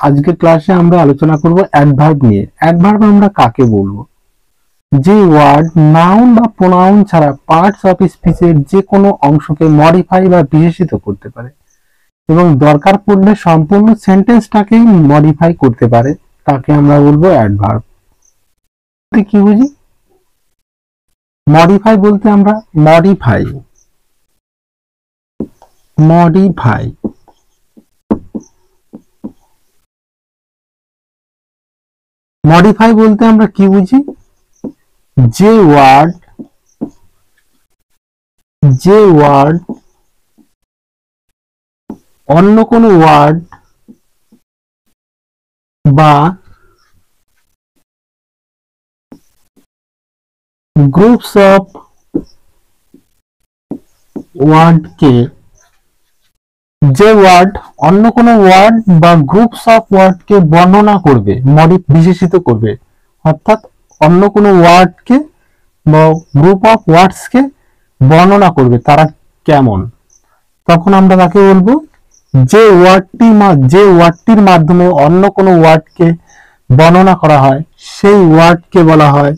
আজকের ক্লাসে আমরা আলোচনা করব অ্যাডভার্ব নিয়ে। অ্যাডভার্ব আমরা কাকে বলবো? যে ওয়ার্ড নাউন বা প্রোনাউন ছাড়া পার্টস অফ স্পিচের যে কোনো অংশকে মডিফাই বা বিশেষিত করতে পারে এবং দরকার পড়লে সম্পূর্ণ সেন্টেন্সটাকেই মডিফাই করতে পারে, তাকে আমরা বলবো অ্যাডভার্ব। কি বুঝি? মডিফাই বলতে আমরা মডিফাই মডিফাই মডিফাই বলতে আমরা কি বুঝি? যে ওয়ার্ড অন্য কোনো ওয়ার্ড বা গ্রুপস অফ ওয়ার্ডকে, যে ওয়ার্ড অন্য কোনো ওয়ার্ড বা গ্রুপস অফ ওয়ার্ডকে বর্ণনা করবে, বিশেষিত করবে, অর্থাৎ অন্য কোনো ওয়ার্ডকে বা গ্রুপ অফ ওয়ার্ডসকে বর্ণনা করবে তারা কেমন, তখন আমরা তাকে বলবো যে ওয়ার্ডটির মাধ্যমে অন্য কোনো ওয়ার্ডকে বর্ণনা করা হয় সেই ওয়ার্ডকে বলা হয়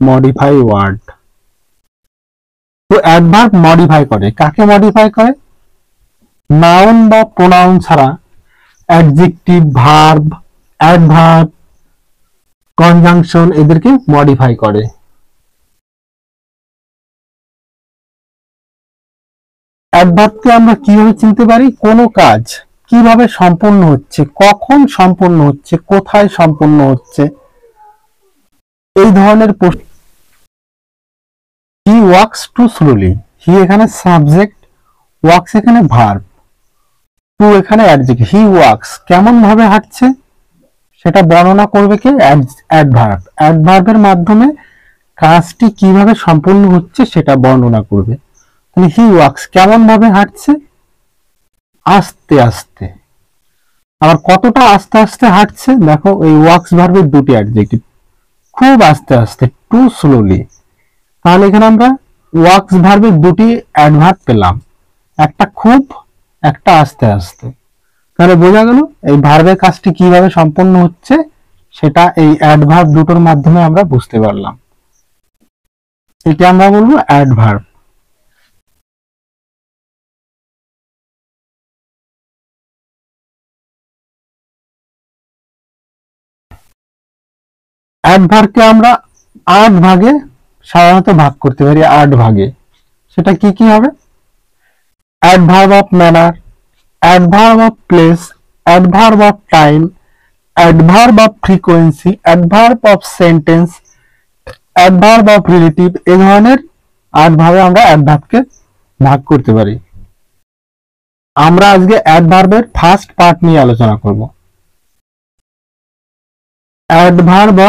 মডিফাই ওয়ার্ড। তো অ্যাডভার্ব মডিফাই করে। কাকে মডিফাই করে? নাউন বা প্রোনাউন ছাড়া অ্যাডজেক্টিভ, ভার্ব, অ্যাডভার্ব, কনজাংশন এদেরকে মডিফাই করে। অ্যাডভার্বকে আমরা কিভাবে চিনতে পারি? কোনো কাজ কিভাবে সম্পন্ন হচ্ছে, কখন সম্পন্ন হচ্ছে, কোথায় সম্পন্ন হচ্ছে, এই ধরনের প্রশ্ন। হি ওয়াক্স টু স্লোলি, হি এখানে সাবজেক্ট, ওয়াক্স এখানে ভার্ব, টু এখানে অ্যাডজেক্টিভ। হি ওয়াক্স কেমন ভাবে হাঁটছে সেটা বর্ণনা করবে কে? অ্যাডভার্ব। অ্যাডভার্বের মাধ্যমে কাজটি কিভাবে সম্পূর্ণ হচ্ছে সেটা বর্ণনা করবে। তাহলে হি ওয়াক্স কেমন ভাবে হাঁটছে? আস্তে আস্তে। আবার কতটা আস্তে আস্তে হাঁটছে? দেখো এই ওয়াক্স ভার্বের দুটি অ্যাডজেক্টিভ, খুব আস্তে আস্তে, টু স্লোলি। তাহলে এখানে আমরা ওয়াক্স ভার্বের দুটি অ্যাডভার্ব পেলাম, একটা খুব, একটা আস্তে আস্তে। তাহলে বোঝা গেল এই ভার্বের কাজটি কিভাবে সম্পন্ন হচ্ছে সেটা এই অ্যাডভার্ব দুটোর মাধ্যমে আমরা বুঝতে পারলাম। এটা আমরা বলবো অ্যাডভার্ব। অ্যাডভার্বকে আমরা 8 ভাগে সাধারণত ভাগ করতে পারি, 8 ভাগে। সেটা কি কি হবে? Adverb of manner, adverb of place, adverb of time, adverb of frequency, adverb of sentence, adverb of relative. এই ধরনের 8 ভাগে আমরা অ্যাডভার্বকে ভাগ করতে পারি। আমরা আজকে অ্যাডভার্বের ফার্স্ট পার্ট নিয়ে আলোচনা করব। Adverb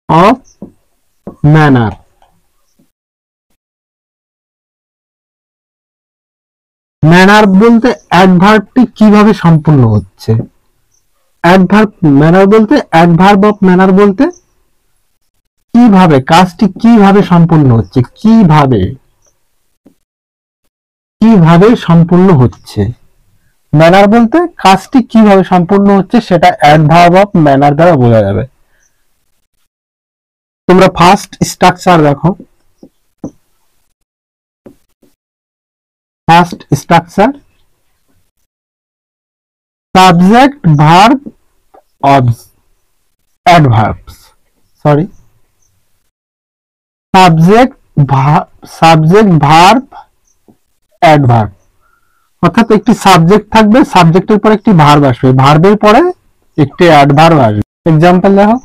of manner. ম্যানার বলতে অ্যাডভার্বটি কিভাবে সম্পূর্ণ হচ্ছে। অ্যাডভার্ব অফ ম্যানার বলতে কিভাবে কাজটি কিভাবে সম্পূর্ণ হচ্ছে, কিভাবে সম্পূর্ণ হচ্ছে। ম্যানার বলতে কাজটি কিভাবে সম্পূর্ণ হচ্ছে সেটা অ্যাডভার্ব অফ ম্যানার দ্বারা বোঝা যাবে। তোমরা ফার্স্ট স্ট্রাকচার দেখো। First structure subject verb adverbs, sorry, subject verb adverb. অর্থাৎ একটি সাবজেক্ট থাকবে, সাবজেক্টের পরে একটি ভার্ব আসবে, ভার্বের পরে একটি অ্যাডভার্ব আসবে। এক্সাম্পল দেখো,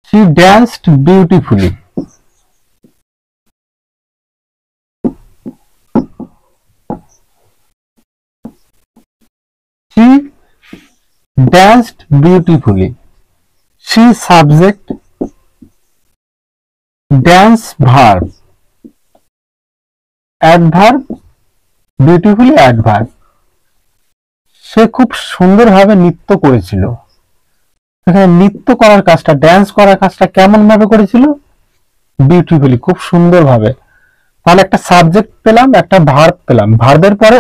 she danced beautifully. She danced beautifully. She subject, dance verb, adverb, beautifully adverb. সে খুব সুন্দরভাবে নৃত্য করেছিল। এখানে নৃত্য করার কাজটা, ড্যান্স করার কাজটা কেমন ভাবে করেছিল? বিউটিফুলি, খুব সুন্দরভাবে। তাহলে একটা সাবজেক্ট পেলাম, একটা ভার্ব পেলাম, ভার্বের পরে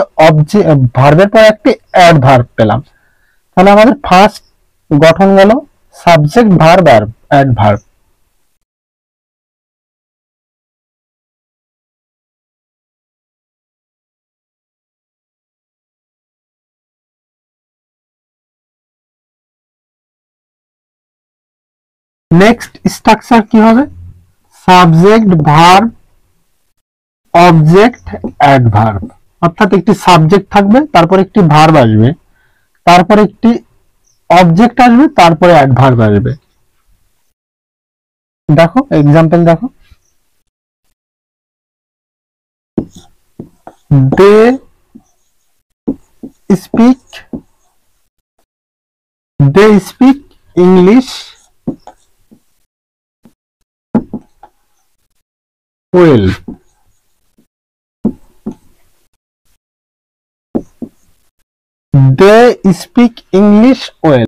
একটি অ্যাডভার্ব পেলাম। তাহলে আমাদের ফার্স্ট গঠন গেল subject verb adverb. Next structure কি হবে? Subject verb object adverb. অর্থাৎ একটি সাবজেক্ট থাকবে, তারপর একটি ভার্ব আসবে, তারপর একটি অবজেক্ট আসবে, তারপরে অ্যাডভার্ব আসবে। দেখো এক্সাম্পল দেখো, they speak, they speak English well. They speak English well.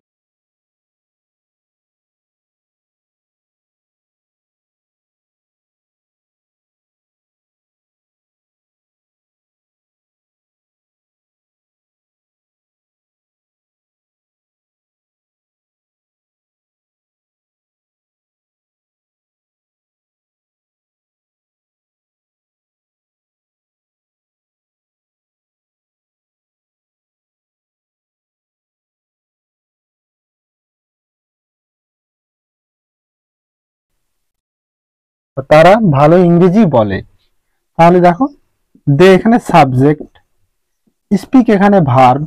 তারা ভালো ইংরেজি বলে। তাহলে দেখো, দে এখানে সাবজেক্ট, স্পিক এখানে ভার্ব,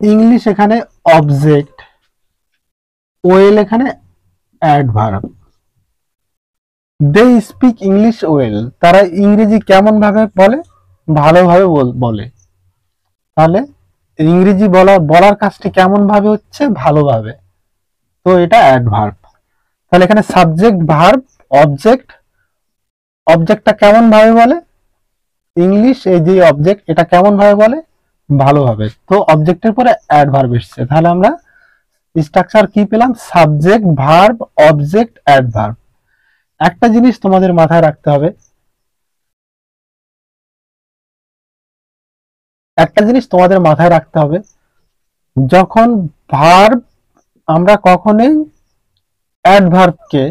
ইংলিশ এখানে অবজেক্ট, ওয়েল এখানে adverb. They speak English well, তারা ইংরেজি কেমন ভাবে বলে? ভালোভাবে বলে। তাহলে ইংরেজি বলার কাজটি কেমন ভাবে হচ্ছে? ভালোভাবে। তো এটা অ্যাডভার্ব। তাহলে এখানে সাবজেক্ট ভার্ব অবজেক্ট, অবজেক্টটা কেমন ভাবে বলে? ইংলিশ, এই যে অবজেক্ট, এটা কেমন ভাবে বলে? ভালোভাবে। তো অবজেক্টের পরে অ্যাডভার্ব এসছে। তাহলে আমরা স্ট্রাকচার কি পেলাম? Subject verb object adverb. একটা জিনিস তোমাদের মাথায় রাখতে হবে, একটা জিনিস তোমাদের মাথায় রাখতে হবে, যখন ভার্ব, আমরা কখনোই অ্যাডভার্বকে,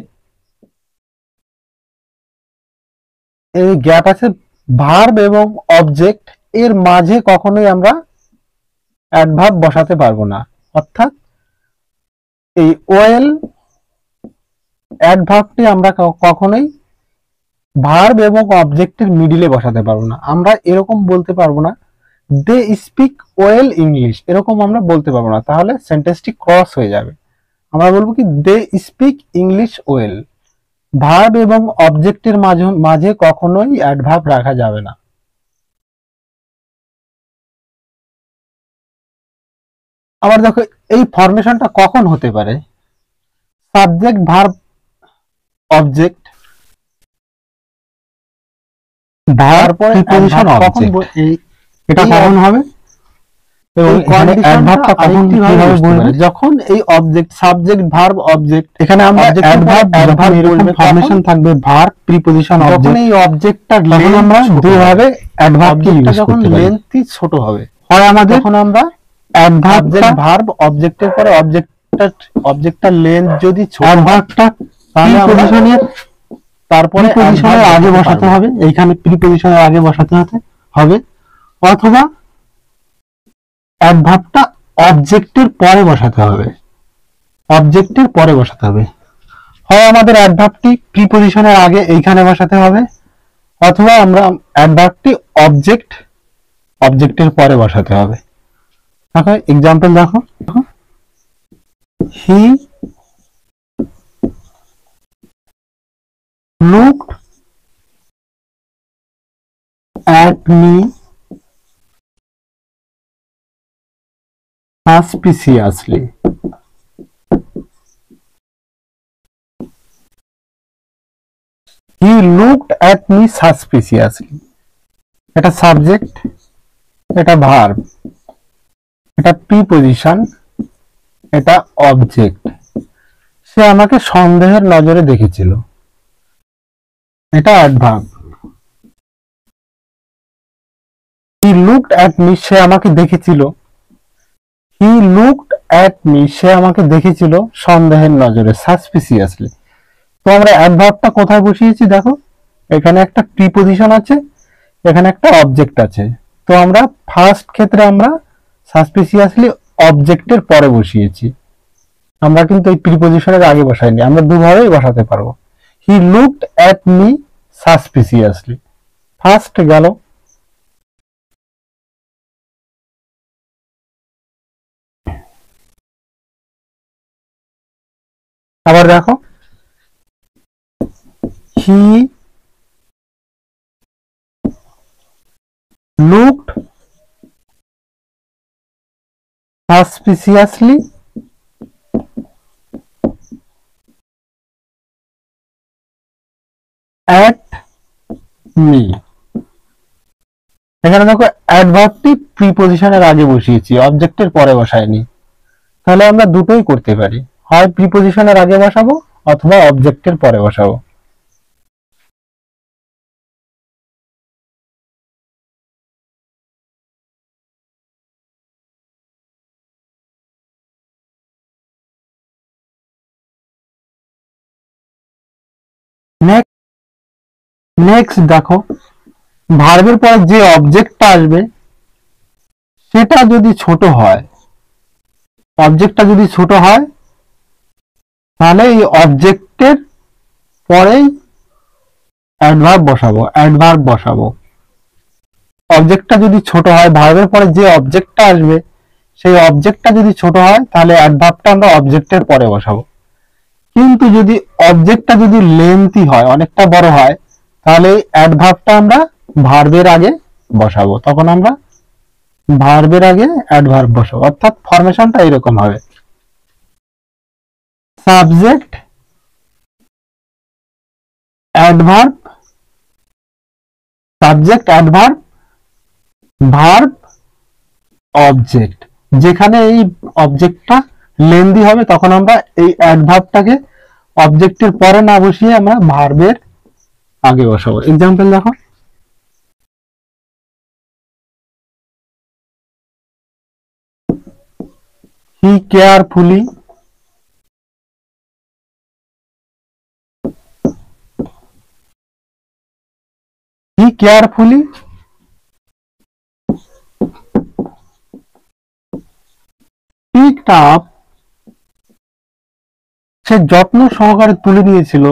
এই গ্যাপ আছে ভার্ব এবং অবজেক্ট, এর মাঝে কখনোই আমরা অ্যাডভার্ব বসাতে পারবো না। অর্থাৎ এই ওয়েল অ্যাডভার্বটি আমরা কখনোই ভার্ব এবং অবজেক্টের মিডিলে বসাতে পারবো না। আমরা এরকম বলতে পারবো না দে স্পিক ওয়েল ইংলিশ, এরকম আমরা বলতে পারবো না, তাহলে সেন্টেন্সটি ক্রস হয়ে যাবে। আমরা বলবো কি they speak English well. Verb এবং অবজেক্টের মাঝে কখনোই অ্যাডভার্ব রাখা যাবে না। আবার দেখো, এই ফরমেশনটা কখন হতে পারে? সাবজেক্ট ভার্ব অবজেক্ট, তারপরে প্রিপোজিশন অবজেক্ট, এটা কখন হবে? এবং অ্যাডভার্বটা কখন কিভাবে বলবো? যখন এই অবজেক্ট, সাবজেক্ট ভার্ব অবজেক্ট, এখানে আমরা অ্যাডভার্ব এরকম ফরমেশন থাকবে, ভার্ব প্রিপোজিশন অবজেক্ট, যখন এই অবজেক্টটার লেন্থ আমরা দুইভাবে অ্যাডভার্ব কি ইউজ করতে পারি। লেন্থই ছোট হবে, হয় আমাদের তখন আমরা অ্যাডভার্ব ভার্ব অবজেক্টের পরে অবজেক্টটার লেন্থ যদি ছোট, অ্যাডভার্বটা প্রিপোজিশনের, তারপরে প্রিপোজিশনের আগে বসাতে হবে, এইখানে প্রিপোজিশনের আগে বসাতে হবে, অথবা অ্যাডভার্বটা অবজেক্টের পরে বসাতে হবে, অবজেক্টের পরে বসাতে হবে। হয় আমাদের অ্যাডভার্বটি প্রিপোজিশনের আগে এইখানে বসাতে হবে, অথবা আমরা অ্যাডভার্বটি অবজেক্টের পরে বসাতে হবে। দেখো এক্সাম্পল দেখো, he looked at me suspiciously. He looked at me suspiciously, এটা সাবজেক্ট, এটা ভার্ব, এটা প্রিপজিশন, এটা অবজেক্ট। সে আমাকে সন্দেহের নজরে দেখেছিল, এটা adverb. He looked at me, সে আমাকে দেখেছিল। হি লুকড অ্যাট মি, সে আমাকে দেখেছিল সন্দেহের নজরে, সাসপিসিয়াসলি। তো আমরা অ্যাডভার্বটা কোথায় বসিয়েছি দেখো, এখানে একটা প্রিপজিশন আছে, এখানে একটা অবজেক্ট আছে। তো আমরা ফার্স্ট ক্ষেত্রে আমরা সাসপিসিয়াসলি অবজেক্টের পরে বসিয়েছি, আমরা কিন্তু এই প্রিপজিশনের আগে বসাইনি, আমরা দুভাবেই বসাতে পারবো। He looked at me suspiciously, first গেল। আবার দেখো, he looked suspiciously at me. এখানে দেখো অ্যাডভার্বটি প্রিপজিশনের আগে বসিয়েছি, অবজেক্টের পরে বসাইনি। তাহলে আমরা দুটোই করতে পারি, হয় প্রিপজিশনের আগে বসাবো অথবা অবজেক্টের পরে বসাবো। নেক্সট দেখো, ভার্বের পরে যে অবজেক্টটা আসবে সেটা যদি ছোট হয়, অবজেক্টটা যদি ছোট হয় তাহলে এই অবজেক্টের পরেই অ্যাডভার্ব বসাবো। অবজেক্টটা যদি ছোট হয়, ভার্বের পরে যে অবজেক্টটা আসবে সেই অবজেক্টটা যদি ছোট হয় তাহলে অ্যাডভার্বটা আমরা অবজেক্টের পরে বসাবো। কিন্তু যদি অবজেক্টটা যদি লেন্থি হয়, অনেকটা বড় হয়, তাহলে অ্যাডভার্বটা আমরা ভার্বের আগে বসাবো। তখন আমরা ভার্বের আগে অ্যাডভার্ব বসাবো, অর্থাৎ ফরমেশনটা এরকম হবে, subject adverb, subject adverb, verb, object. যেখানে এই অবজেক্টটা লেন্দি হবে তখন আমরা এই অ্যাডভার্বটাকে অবজেক্টের পরে না বসিয়ে আমরা ভার্বের আগে বসাবো। এক্সাম্পল দেখো, হি কেয়ারফুলি picked up, সে যত্ন সহকারে তুলে নিয়েছিল,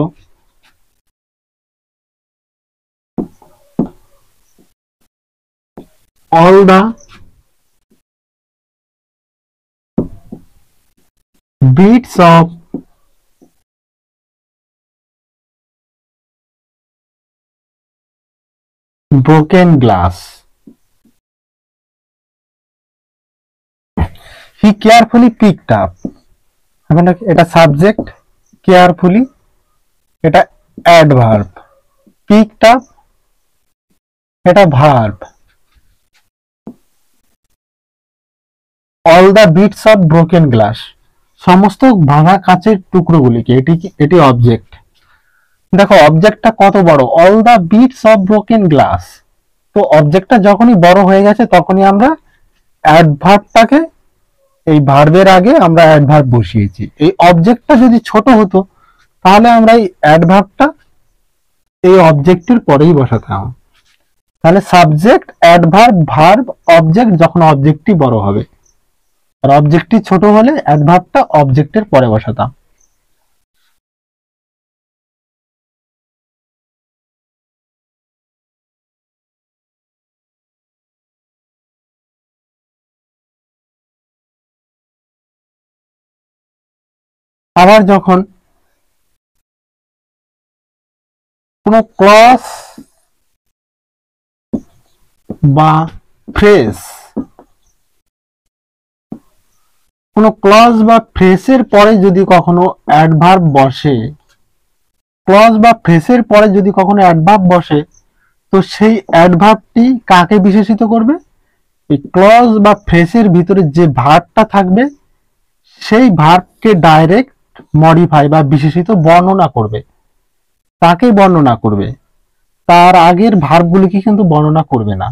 all the bits of broken glass. He carefully picked up, এখন এটা সাবজেক্ট, কেয়ারফুলি এটা অ্যাডভার্ব, পিকড আপ এটা verb, all the bits of broken glass, সমস্ত ভাঙা কাচের টুকরোগুলিকে, এটি অবজেক্ট। দেখো অবজেক্টটা কত বড়, all the bits of broken glass. তো অবজেক্টটা যখনই বড় হয়ে গেছে তখনই আমরা অ্যাডভার্বটাকে এই ভার্বের আগে আমরা অ্যাডভার্ব বসিয়েছি। এই অবজেক্টটা যদি ছোট হতো তাহলে আমরা এই অ্যাডভার্বটা এই অবজেক্টের পরেই বসাতাম। তাহলে সাবজেক্ট অ্যাডভার্ব ভার্ব অবজেক্ট যখন অবজেক্টটি বড় হবে, আর অবজেক্টটি ছোট হলে অ্যাডভার্বটা অবজেক্টের পরে বসাতাম। আবার যখন কোনো ক্লজ বা ফ্রেজ, কোনো ক্লজ বা ফ্রেজের পরে যদি কখনো অ্যাডভার্ব বসে ক্লজ বা ফ্রেজের পরে যদি কখনো অ্যাডভার্ব বসে, তো সেই অ্যাডভার্বটি কাকে বিশেষিত করবে? এই ক্লজ বা ফ্রেজের ভিতরে যে ভার্বটা থাকবে সেই ভার্বকে ডাইরেক্ট মডিফাই বা বিশেষিত বর্ণনা করবে, তাকে বর্ণনা করবে, তার আগের ভার্বগুলিকে কিন্তু বর্ণনা করবে না।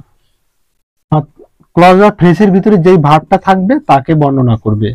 ক্লজ বা ফ্রেজের ভিতরে যেই ভার্বটা থাকবে তাকে বর্ণনা করবে।